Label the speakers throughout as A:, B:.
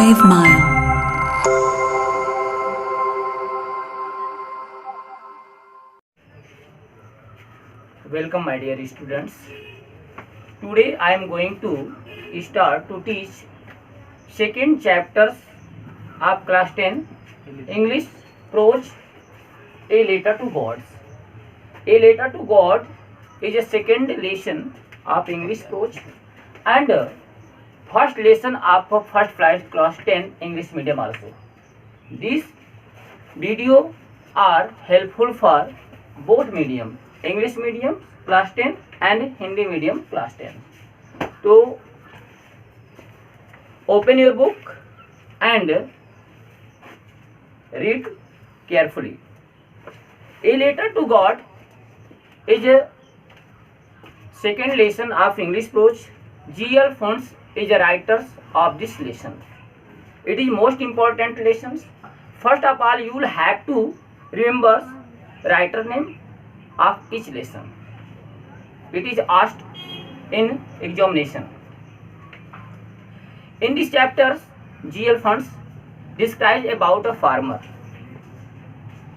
A: 5 Mile.
B: Welcome my dear students. Today I am going to start to teach second chapters of class 10 English Prose A Letter to God. A Letter to God is a second lesson of English Prose and first lesson of first class 10 English medium also. This video are helpful for both medium, English medium class 10 and Hindi medium class 10. So open your book and read carefully. A Letter to God is a second lesson of English Prose. G.L. Phones is a writer of this lesson. It is most important lessons. First of all, you will have to remember writer name of each lesson. It is asked in examination. In this chapter, G.L. Phones describes about a farmer.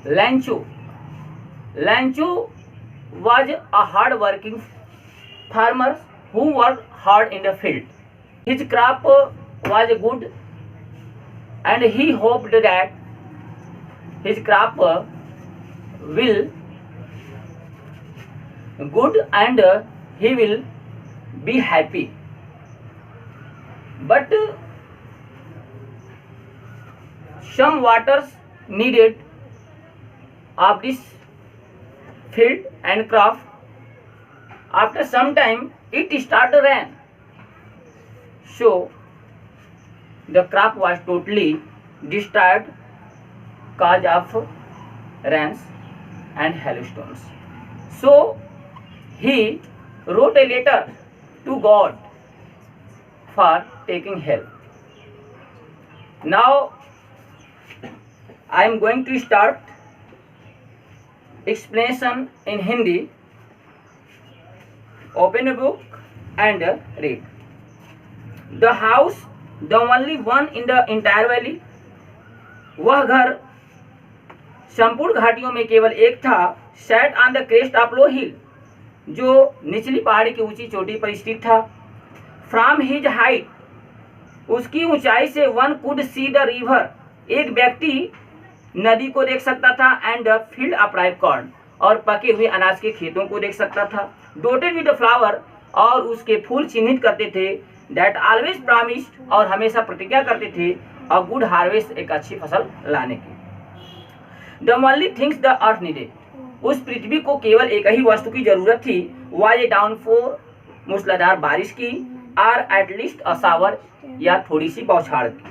B: Lancho. Lancho was a hard-working farmer who worked hard in the field. His crop was good and he hoped that his crop will good and he will be happy. But some waters needed of this field and crop. After some time it started rain, so the crop was totally destroyed cause of rains and hailstones. So he wrote a letter to God for taking help. Now I am going to start explanation in Hindi. Open a book and read. The house, the only one in the entire valley. वह घर संपूर्ण घाटियों में केवल एक था. Sat on the crest of low hill, जो निचली पहाड़ी की ऊंची चोटी पर स्थित था. From his height, उसकी ऊंचाई से one could see the river, एक व्यक्ति नदी को देख सकता था. And the field of ripe corn, और पके हुए अनाज के खेतों को देख सकता था. Dotted with the flower, और उसके फूल चिन्हित करते थे. That always promised, और हमेशा प्रतिज्ञा करते थे a good harvest, एक अच्छी फसल लाने की. The only things the earth needed, उस पृथ्वी को केवल एक ही वस्तु की जरूरत थी. Was a downpour, मूसलाधार बारिश की. Or at least a shower, या थोड़ी सी बौछार की.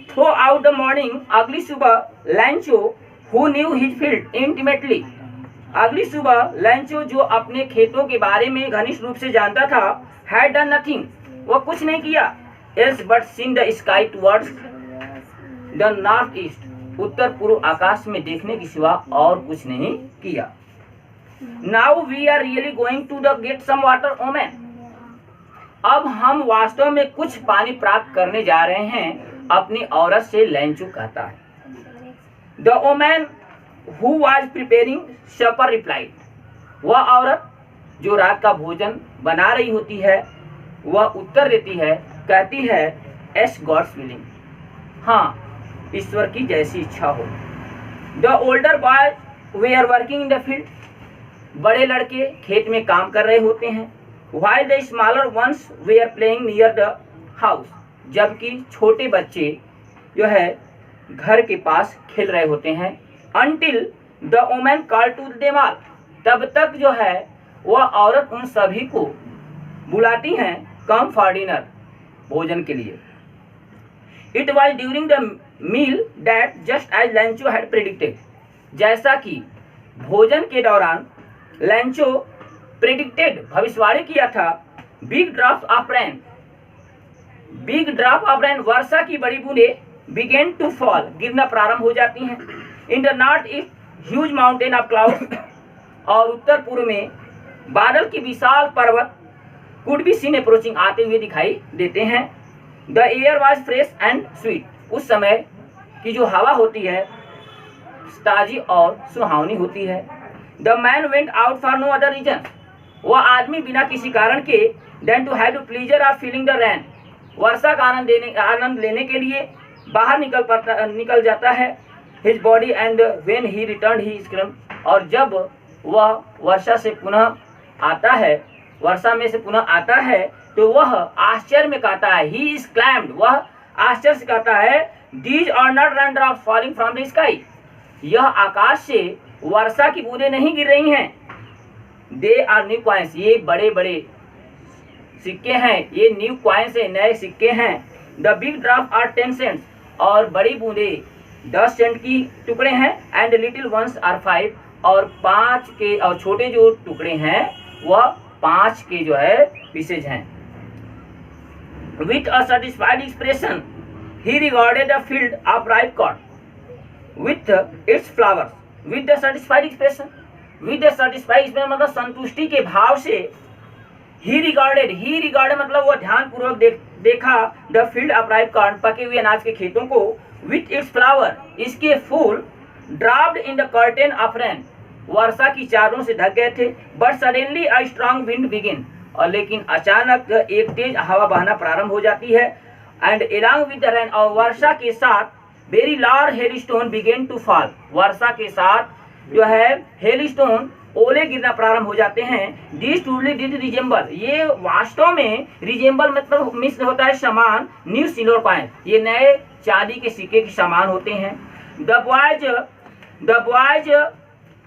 B: Throughout the morning, अगली सुबह लैंचो, who knew his field intimately, अगली सुबह लैंचो जो अपने खेतों के बारे में घनिष्ठ रूप से जानता था, had done nothing, वह कुछ नहीं किया. Else but seen the sky towards the north east, उत्तर पूर्व आकाश में देखने की सिवा और कुछ नहीं किया. Now we are really going to get some water, omen. अब हम वास्तव में कुछ पानी प्राप्त करने जा रहे हैं, अपनी औरत से लैंचो कहता है. The woman who was preparing supper replied, वह औरत जो रात का भोजन बना रही होती है वह उत्तर देती है, कहती है as God's willing, हाँ ईश्वर की जैसी इच्छा हो. The older boys were working in the field, बड़े लड़के खेत में काम कर रहे होते हैं. While the smaller ones were playing near the house, जबकि छोटे बच्चे जो है घर के पास खेल रहे होते हैं. Until the woman called to them all, तब तक जो है वह औरत उन सभी को बुलाती हैं come for dinner, भोजन के लिए. It was during the meal that just as Lancho had predicted, जैसा कि भोजन के दौरान लैंचो प्रेडिक्टेड भविष्यवाणी किया था. Big drops of rain, big drop of rain, वर्षा की बड़ी बूंदें बिगेन टू फॉल, गिरना प्रारंभ हो जाती हैं. In the north east huge mountain of cloud, और उत्तर पूर्व में बादल की विशाल पर्वत कुड बी सीन अप्रोचिंग, आते हुए दिखाई देते हैं. The air was fresh and sweet, उस समय की जो हवा होती है ताजी और सुहावनी होती है। The man went out for no other reason, वह आदमी बिना किसी कारण के than to have the pleasure of feeling the rain, वर्षा का आनंद लेने के लिए बाहर निकल जाता है। His body and when he return he scream, और जब वह वर्षा से पुनः आता है, वर्षा में से पुनः आता है तो वह आश्चर्य में कहता है, ही इज क्लैम्ड, वह आश्चर्य से कहता है, these are not rain drops falling from the sky, यह आकाश से वर्षा की बूंदें नहीं गिर रही हैं। दे आर न्यू कॉइन्स, ये बड़े बड़े सिक्के हैं, ये न्यू कॉइन्स है, नए सिक्के हैं। The big drop are 10 cents, और बड़ी बूंदें 10 सेंट की टुकड़े हैं। एंड लिटिल वंस आर 5, और 5 के, और छोटे जो टुकड़े हैं वह 5 के जो है पीसेज हैं। With a satisfied expression he regarded the field of ripe corn with its flowers, with the satisfied expression, with the satisfied expression मतलब संतुष्टि के भाव से, ही रिगार्डेड मतलब वह ध्यानपूर्वक देखा the field of ripe corn, पके हुए अनाज के खेतों को, विथ इट्स फ्लावर, इसके फूल, dropped in the curtain of rain, वर्षा की चादरों से ढक गए थे। But suddenly a strong wind begin, और लेकिन अचानक एक तेज हवा बहना प्रारंभ हो जाती है। And along with the rain, और वर्षा के साथ very large hailstone began to fall, वर्षा के साथ जो है हेलस्टोन, ओले गिरना प्रारंभ हो जाते हैं। दिस ट्रूली डिड रिजेंबल, ये वास्तव में रिजेंबल मतलब मिस्र होता है समान, न्यू सिल्वर कॉइन, ये नए चांदी के सिक्के के समान होते हैं। द बॉयज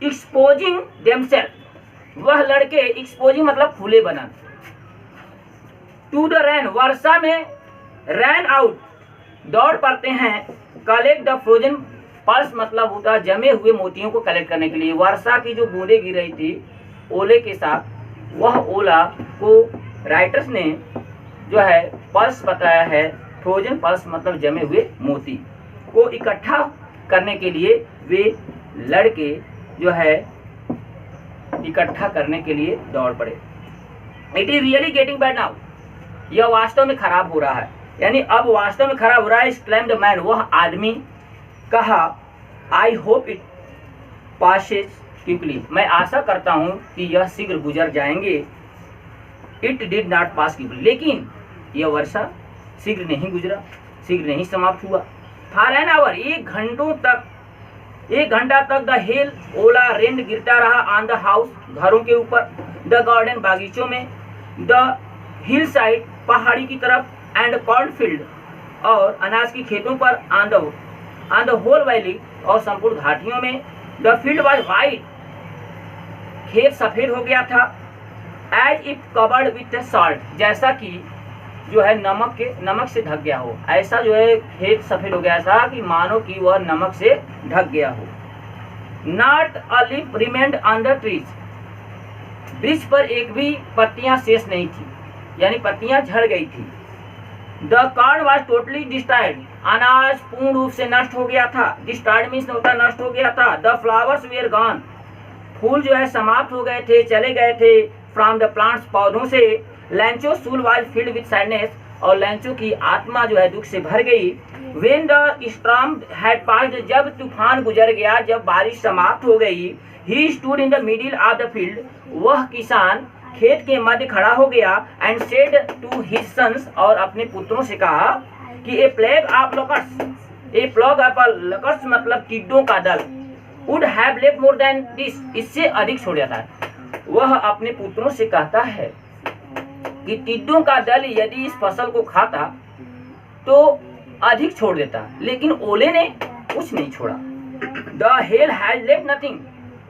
B: एक्सपोजिंग देमसेल्फ, वह लड़के, एक्सपोजिंग मतलब खुले बनन, टू द रेन, वर्षा में, रैन आउट, दौड़ पड़ते हैं। कलेक्ट द फ्रोजन पल्स मतलब होता है जमे हुए मोतियों को कलेक्ट करने के लिए। वर्षा की जो बूंदें गिर रही थी ओले के साथ, वह ओला को राइटर्स ने जो है पल्स बताया है, फ्रोजन पल्स मतलब जमे हुए मोती को इकट्ठा करने के लिए वे लड़के जो है इकट्ठा करने के लिए दौड़ पड़े। It is really getting bad now, यह वास्तव में खराब हो रहा है, यानी अब वास्तव में खराब हो रहा है। एक्सक्लेम्ड द मैन, वह आदमी कहा, I hope it Passage quickly, मैं आशा करता हूँ कि यह शीघ्र गुजर जाएंगे। It did not pass quickly, लेकिन यह वर्षा शीघ्र नहीं गुजरा, शीघ्र नहीं समाप्त हुआ। फॉर एन आवर, 1 घंटा तक द हेल, ओला, रेन गिरता रहा ऑन द हाउस, घरों के ऊपर, द गार्डन, बागीचों में, द हिल साइड, पहाड़ी की तरफ, एंड कॉर्नफील्ड, और अनाज की खेतों पर, ऑन द होल वैली, और संपूर्ण घाटियों में। द फील्ड वाज वाइट, खेत सफेद हो गया था। As if covered with salt, जैसा कि जो है नमक से ढक गया हो, ऐसा जो है खेत सफेद हो गया था कि मानो कि वह नमक से ढक गया हो। Not a leaf remained on the trees, वृक्ष पर एक भी पत्तियां शेष नहीं थी, यानी पत्तियां झड़ गई थी। The corn was totally destroyed, अनाज पूर्ण रूप से नष्ट हो गया था। डिस्ट्रॉयड मीन्स होता नष्ट हो गया था। द फ्लावर्स वेयर गॉन, फूल जो है समाप्त हो गए थे, चले गए थे। फ्रॉम द प्लांट्स, पौधों से। लैंचो सूल वॉज फिल्ड विथ सैडनेस, और लैंचो की आत्मा जो है दुख से भर गई। When the storm had passed, जब तूफान गुजर गया, जब बारिश समाप्त हो गई। He stood in the middle of the field, वह किसान खेत के मध्य खड़ा हो गया। And said to his sons, और अपने पुत्रों से कहा कि a plague of locust, a plague of locust मतलब टिड्डों का दल, would have left more than this, इससे अधिक छोड़ जाता है। वह अपने पुत्रों से कहता है कि टिड्डों का दल यदि इस फसल को खाता तो अधिक छोड़ देता, लेकिन ओले ने कुछ नहीं छोड़ा। The hail has left nothing,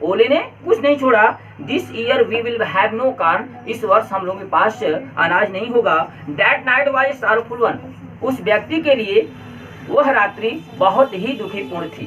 B: ओले ने कुछ नहीं छोड़ा। This year we will have no corn, इस वर्ष हम लोगों के पास अनाज नहीं होगा। That night was a sorrowful one, उस व्यक्ति के लिए वह रात्रि बहुत ही दुखीपूर्ण थी।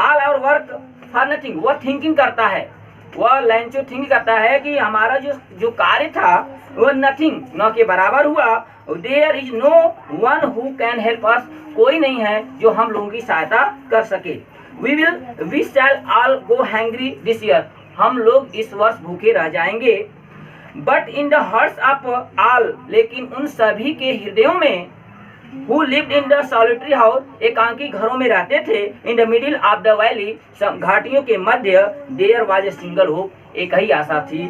B: All our work for nothing, वह थिंकिंग करता है, वह लैंचो थिंक करता है कि हमारा जो कार्य था वह नथिंग, न के बराबर हुआ। There is no one who can help us, कोई नहीं है जो हम लोगों की सहायता कर सके। We shall all go hungry this year, हम लोग इस वर्ष भूखे रह जाएंगे। But in the hearts of all, लेकिन उन सभी के हृदयों में, who lived in the solitary house, एकांकी घरों में रहते थे, in the middle of the valley, घाटियों के मध्य, there was a single hope, एक ही आशा थी,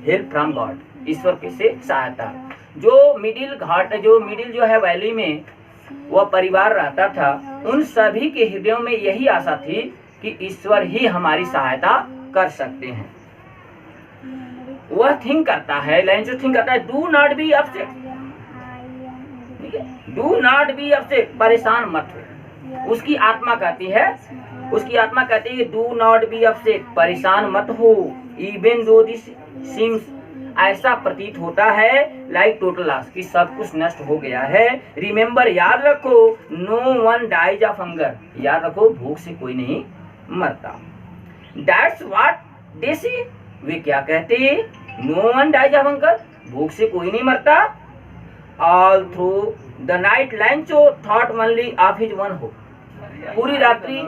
B: help from God, ईश्वर के से सहायता। जो मिडिल जो है वैली में वह परिवार रहता था, उन सभी के हृदयों में यही आशा थी कि ईश्वर ही हमारी सहायता कर सकते हैं। वह थिंक करता है, लेंचो थिंक करता है, डू नॉट बी अपसेट, ठीक है, डू नॉट बी अपसेट, परेशान मत हो। उसकी आत्मा कहती है डू नॉट बी अपसेट, परेशान मत हो। इवन दो दिस सीम्स, ऐसा प्रतीत होता है, लाइक टोटल लॉस, कि सब कुछ नष्ट हो गया है। रिमेम्बर, याद रखो, no one dies of hunger, याद रखो भूख से कोई नहीं मरता। दैट्स व्हाट दे से, वे क्या कहते हैं, no one dies of hunger, भूख से कोई नहीं मरता। All through the night Lencho thought only of his one hope, पूरी रात्रि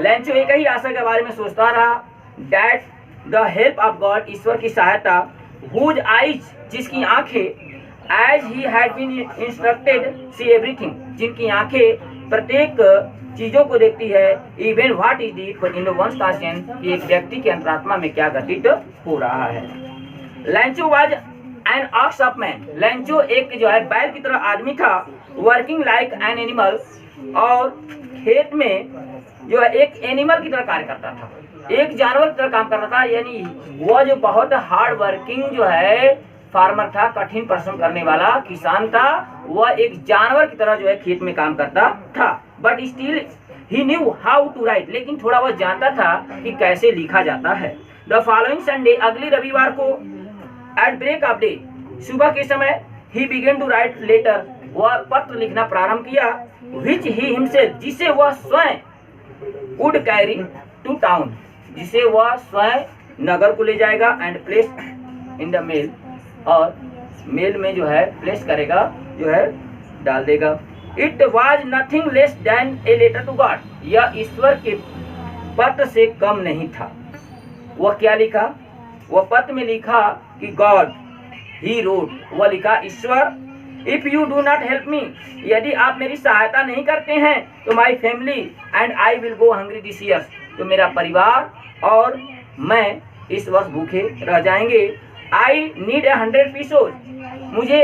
B: लैंचो एक ही आशा के बारे में सोचता रहा, that the help of God, ईश्वर की सहायता, हुज आइज, जिसकी आंखें, as he had been instructed see everything, जिनकी आंखें प्रत्येक चीजों को देखती है, even what is deep in one's conscious, कि एक व्यक्ति के अंतरात्मा में क्या घटित हो रहा है। लैंचो was an ox of man, लैंचो एक जो है बैल की तरह आदमी था, वर्किंग लाइक एन एनिमल, और खेत में जो है एक एनिमल की तरह कार्य करता था, एक जानवर की तरह काम कर रहा था। यानी वह जो बहुत हार्ड वर्किंग जो है फार्मर था, कठिन परिश्रम करने वाला किसान था, वह एक जानवर की तरह जो है खेत में काम करता था। But still he knew how to write, लेकिन थोड़ा वह जानता था कि कैसे लिखा जाता है। द फॉलोइंग संडे, अगली रविवार को, एट ब्रेक ऑफ डे, सुबह के समय, he began to write letter, वह पत्र लिखना प्रारंभ किया, विच ही हिमसेल्फ, जिसे वह स्वयं, वुड कैरी टू टाउन, जिसे वह स्वयं नगर को ले जाएगा, and place in the mail, और मेल में जो है प्लेस करेगा, जो है डाल देगा। It was nothing less than a letter to God, यह ईश्वर के पत्र से कम नहीं था। वह क्या लिखा, वह पत्र में लिखा कि गॉड ही रोट, वह लिखा ईश्वर, if you do not help me, यदि आप मेरी सहायता नहीं करते हैं, तो my family and I will go hungry this year, तो मेरा परिवार और मैं इस वर्ष भूखे रह जाएंगे। आई नीड 100 पीसोज, मुझे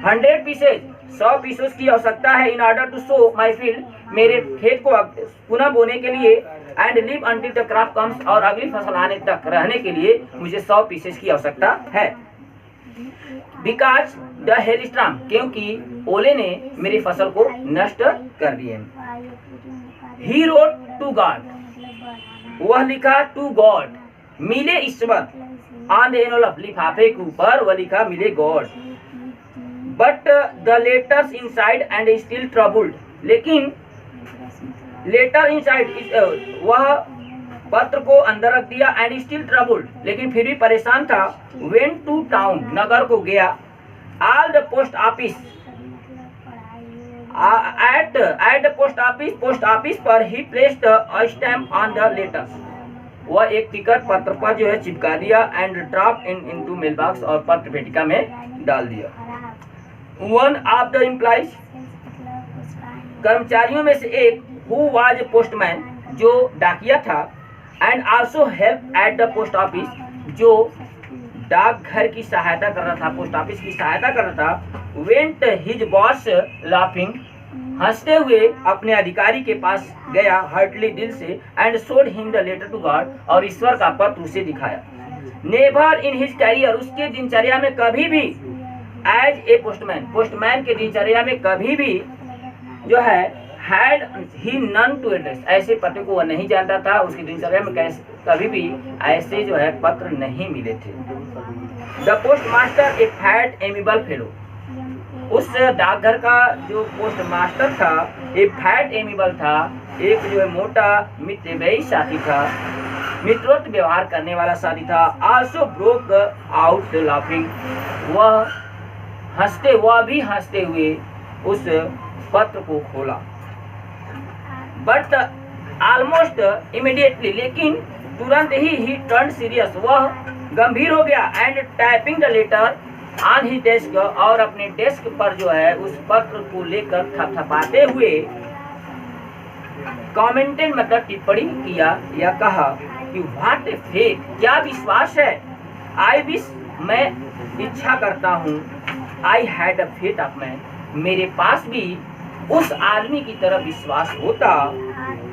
B: 100 पीसेज 100 पीसोज की आवश्यकता है, in order to sow my field, मेरे खेत को पुनः बोने के लिए, and live until the crop comes, और अगली फसल आने तक रहने के लिए मुझे 100 पीसेज की आवश्यकता है। बिकॉज द हेलस्टॉर्म, क्योंकि ओले ने मेरी फसल को नष्ट कर दिए। ही रोट टू गॉड, वह लिखा टू गॉड, मिले ईश्वर, ऑन द एनवलप, लिफाफे के ऊपर वह लिखा मिले God. But the letters inside and still troubled, लेकिन लेटर इनसाइड, वह पत्र को अंदर रख दिया, एंड स्टिल ट्रबल्ड, लेकिन फिर भी परेशान था। वेंट टू टाउन, नगर को गया। All the post office, at the post office पर he placed a stamp on the letters, वह एक टिकट पत्र पर जो है चिपका दिया, and drop into mail box, और पत्र पेटिका में डाल दिया। वन ऑफ द एम्प्लॉइज, कर्मचारियों में से एक, हु वाज पोस्टमैन, जो डाकिया था, and also help at the post office, जो डाकघर की सहायता कर रहा था, पोस्ट ऑफिस की सहायता कर रहा था। वेंट हिज बॉस लाफिंग, हंसते हुए अपने अधिकारी के पास गया, हार्टली दिल से, and showed him the letter to God, और ईश्वर का पत्र उसे दिखाया। नेवर इन हिज कैरियर, उसके दिनचर्या में कभी भी, एज ए पोस्टमैन के दिनचर्या में कभी भी जो है, had he none to address, ऐसे पत्र को वह नहीं जानता था, उसकी दिनचर्या में कभी भी ऐसे जो है पत्र नहीं मिले थे। The postmaster a fat amiable fellow, उस डाकघर का जो पोस्ट मास्टर था, एक फैट एमिबल था, एक जो है मोटा मित्रवयी साथी था, मित्रोक्त व्यवहार करने वाला साथी था। आल्सो ब्रोक आउट लाफिंग, वह भी हंसते हुए उस पत्र को खोला। बट ऑलमोस्ट इमीडिएटली, लेकिन तुरंत ही टर्न सीरियस, वह गंभीर हो गया, and typing the letter, on he desk, और अपने डेस्क पर जो है उस पत्र को लेकर थपथपाते हुए कमेंटेड मतलब टिप्पणी किया या कहा कि व्हाट ए फेथ, क्या विश्वास है। आई विश, मैं इच्छा करता हूँ, I had a faith of man, मेरे पास भी उस आदमी की तरह विश्वास होता,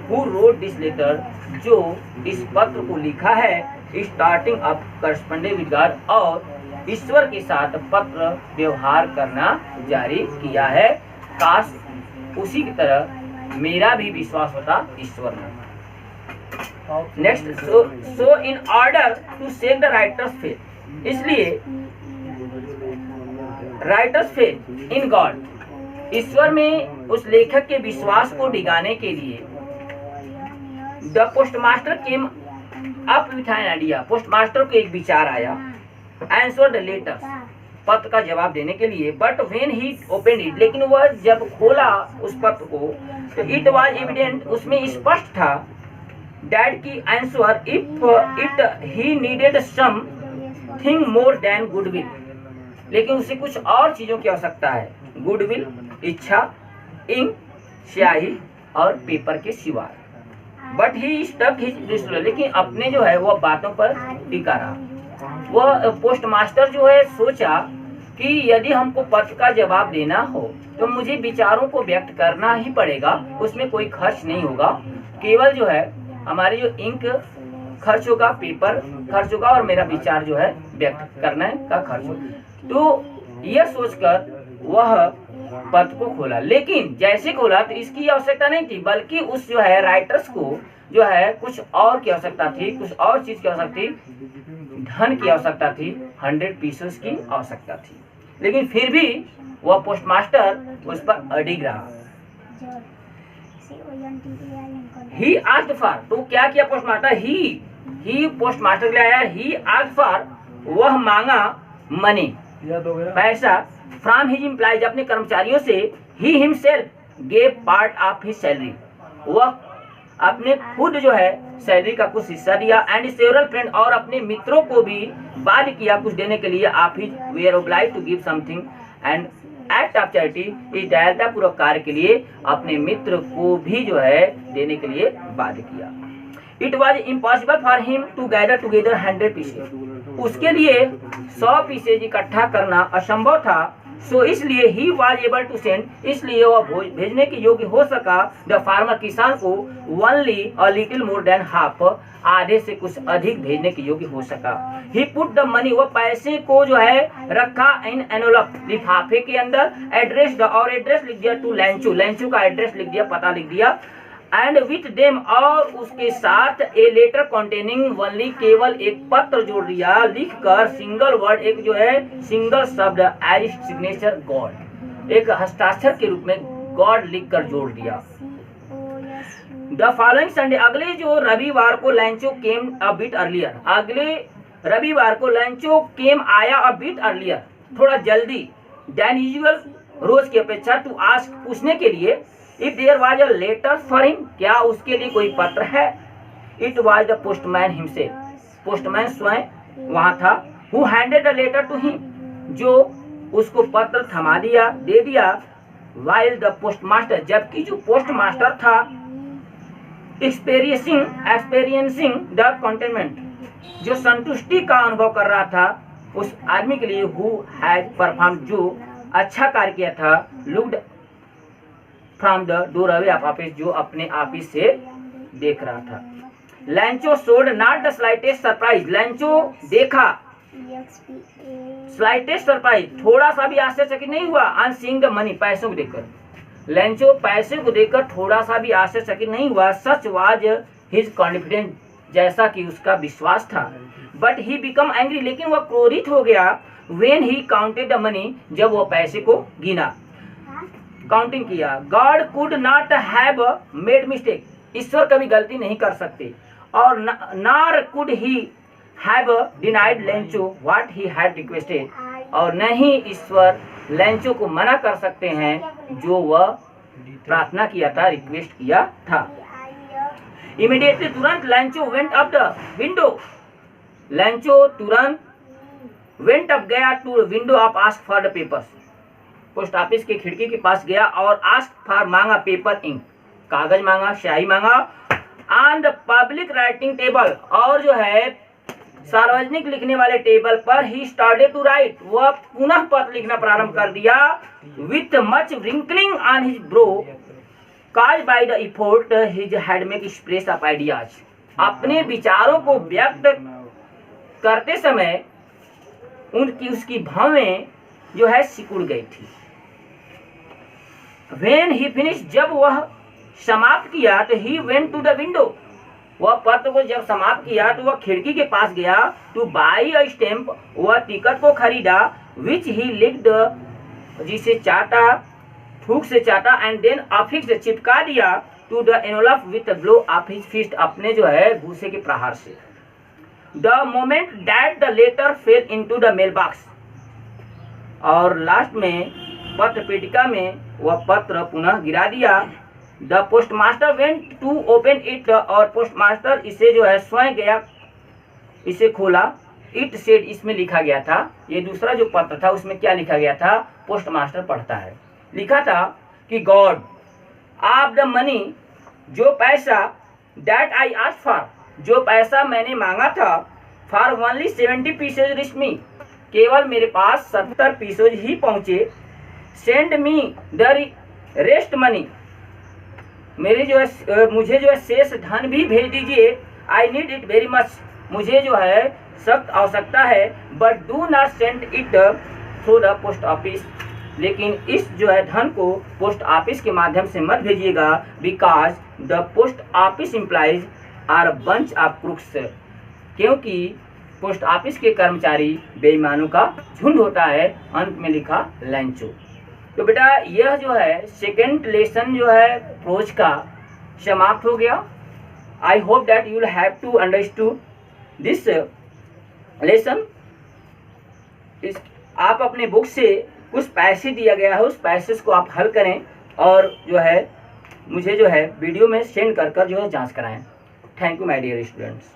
B: हु रोड दिस लेटर, जो इस पत्र को लिखा है, starting up corresponding with God, और ईश्वर के साथ पत्र व्यवहार करना जारी किया है। काश उसी की तरह मेरा भी विश्वास होता ईश्वर में। Next, so in order to save the writer's faith, इसलिए राइटर्स फेथ इन गॉड, ईश्वर में उस लेखक के विश्वास को डिगाने के लिए, the postmaster came up with an idea, postmaster को एक विचार आया, आंसर द लेटर, पत्र का जवाब देने के लिए, but when he open it, लेकिन वह जब खोला उस पत्र को तो इट वाज एविडेंट, उसमें स्पष्ट था, डैड की answer if it he needed something more than goodwill, लेकिन उसे कुछ और चीजों की आवश्यकता है, गुडविल इच्छा, इंक स्याही और पेपर के सिवाय, बट ही स्टक हिज, लेकिन अपने जो है वह बातों पर टिका रहा। वह पोस्टमास्टर जो है सोचा कि यदि हमको पत्र का जवाब देना हो तो मुझे विचारों को व्यक्त करना ही पड़ेगा, उसमें कोई खर्च नहीं होगा, केवल जो है हमारी जो इंक खर्च होगा, पेपर खर्च होगा और मेरा विचार जो है व्यक्त करने का खर्च होगा। तो यह सोचकर वह पत्र को खोला, लेकिन जैसे खोला तो इसकी आवश्यकता नहीं थी, बल्कि उस जो है राइटर्स को जो है कुछ और की आवश्यकता थी, कुछ और चीज की आवश्यकता थी, धन की आवश्यकता थी, 100 पीसेस की आवश्यकता थी, लेकिन फिर भी वह पोस्टमास्टर उस पर अडिग रहा। ही आस्क्ड फॉर, तो क्या किया पोस्टमास्टर, ही पोस्टमास्टर के लिए आया, ही आस्क्ड फॉर, वह मांगा मनी, पैसा, फ्रॉम हिज एम्प्लॉइज, अपने कर्मचारियों से, he himself gave part of his salary, वह अपने खुद जो है सैलरी का कुछ हिस्सा दिया, एंड सेवरल फ्रेंड, और अपने मित्रों को भी बाध्य किया कुछ देने के लिए, आप his way are obliged to give something, and act of charity, इस दयालुतापूर्वक कार्य के लिए अपने मित्र को भी जो है देने के लिए बाध्य किया। It was impossible for him to gather together 100 pieces, उसके लिए 100 पीसेज इकट्ठा करना असंभव था, सो इसलिए he was able to send, इसलिए वह भेजने के योग्य हो सका, द फार्मर, किसान को, only a little more than half, आधे से कुछ अधिक भेजने के योग्य हो सका। ही पुट द मनी, वह पैसे को जो है रखा इन एनवेलप, लिफाफे के अंदर, एड्रेस और एड्रेस लिख दिया टू लैंचो, लैंचो का एड्रेस लिख दिया, पता लिख दिया, एंड विथ देम, और उसके साथ ए लेटर कॉन्टेनिंग ओनली, केवल एक पत्र जोड़ दिया, लिखकर सिंगल वर्ड, एक जो है सिंगल शब्द, एज सिग्नेचर गॉड, एक हस्ताक्षर के रूप में गॉड लिखकर जोड़ दिया। द फॉलोइंग संडे, अगले जो रविवार को लैंचो केम अ बिट अर्लियर, अगले रविवार को लैंचो केम आया अ बिट अर्लियर, थोड़ा जल्दी, देन यूजुअल, रोज की अपेक्षा, टू आस्क, पूछने के लिए, if there was a letter for him, क्या उसके लिए कोई पत्र है। It was the postman himself, postman स्वयं वहां था, who handed the letter to him, जो उसको पत्र थमा दिया, दे दिया, वाइल द पोस्टमास्टर, जबकि जो पोस्टमास्टर था, एक्सपीरियंसिंग द कंटेनमेंट, जो संतुष्टि का अनुभव कर रहा था उस आदमी के लिए, हु हैज परफॉर्म, जो अच्छा कार्य किया था, looked from the door away of office, जो अपने ऑफिस से देख रहा था। लैंचो showed not the slightest surprise, लैंचो देखा स्लाइटेस्ट सरप्राइज, थोड़ा सा भी आश्चर्यचकित नहीं हुआ, ऑन सीइंग द मनी, पैसों को देखकर, लैंचो पैसे को देखकर थोड़ा सा भी आश्चर्यचकित नहीं हुआ, सच वाज हिज कॉन्फिडेंस, जैसा कि उसका विश्वास था, बट ही बिकम एंग्री, लेकिन वह क्रोधित हो गया, when he counted the money, जब वह पैसे को गिना, काउंटिंग किया। God could not have made mistake, ईश्वर कभी गलती नहीं कर सकते, और nor could he have denied Lencho what he had requested, और न ही ईश्वर लैंचो को मना कर सकते हैं जो वह प्रार्थना किया था, रिक्वेस्ट किया था। इमीडिएटली, तुरंत Lencho went up the window, Lencho तुरंत वेंट अप गया to window of ask for the papers, post office के खिड़की के पास गया और आस्क फॉर मांगा पेपर इंक, कागज मांगा, स्याही मांगा। On the public writing table, और जो है सार्वजनिक लिखने वाले टेबल पर ही स्टार्टेड टू राइट, वह पुनः पत्र लिखना प्रारंभ कर दिया। With much wrinkling on his bro cause by the effort his had make express of ideas, अपने विचारों को व्यक्त करते समय उसकी भवें जो है सिकुड़ गई थी। When he finished, जब वह समाप्त किया तो he went to the window, वह पत्र को जब समाप्त किया तो वह खिड़की के पास गया। टू बाई अ स्टैम्प, वह टिकट को खरीदा। विच ही लिक्ड, जिसे चाटा, थूक से चाटा। एंड देन अफिक्स, चिपका दिया। To the envelope with blow of his fist, अपने जो है घूसे के प्रहार से। The moment that the letter fell into the mail box, और लास्ट में पत्र पेटिका में वह पत्र पुनः गिरा दिया। The postmaster went to open it, और पोस्टमास्टर इसे जो है स्वयं गया, इसे खोला। इट सेड, इसमें लिखा गया था, ये दूसरा जो पत्र था उसमें क्या लिखा गया था, पोस्टमास्टर पढ़ता है, लिखा था कि गॉड ऑफ द मनी, जो पैसा, दैट आई आस्क्ड फॉर, जो पैसा मैंने मांगा था, फॉर ओनली 70 पीसेज रिस्ट मी, केवल मेरे पास 70 पीसेज ही पहुंचे। Send me the rest money, मेरे जो है मुझे जो है शेष धन भी भेज दीजिए। I need it very much, मुझे जो है सख्त आवश्यकता है। But do not send it through the post office, लेकिन इस जो है धन को पोस्ट ऑफिस के माध्यम से मत भेजिएगा। Because the post office employees are bunch of crooks, क्योंकि पोस्ट ऑफिस के कर्मचारी बेईमानों का झुंड होता है। अंत में लिखा लंचो। तो बेटा यह जो है सेकेंड लेसन जो है प्रोज का समाप्त हो गया। I hope that you will have to understood this lesson. इस आप अपने बुक से कुछ पैसे दिया गया है, उस पैसे को आप हल करें और जो है मुझे जो है वीडियो में सेंड कर जो है जांच कराएं। Thank you my dear students.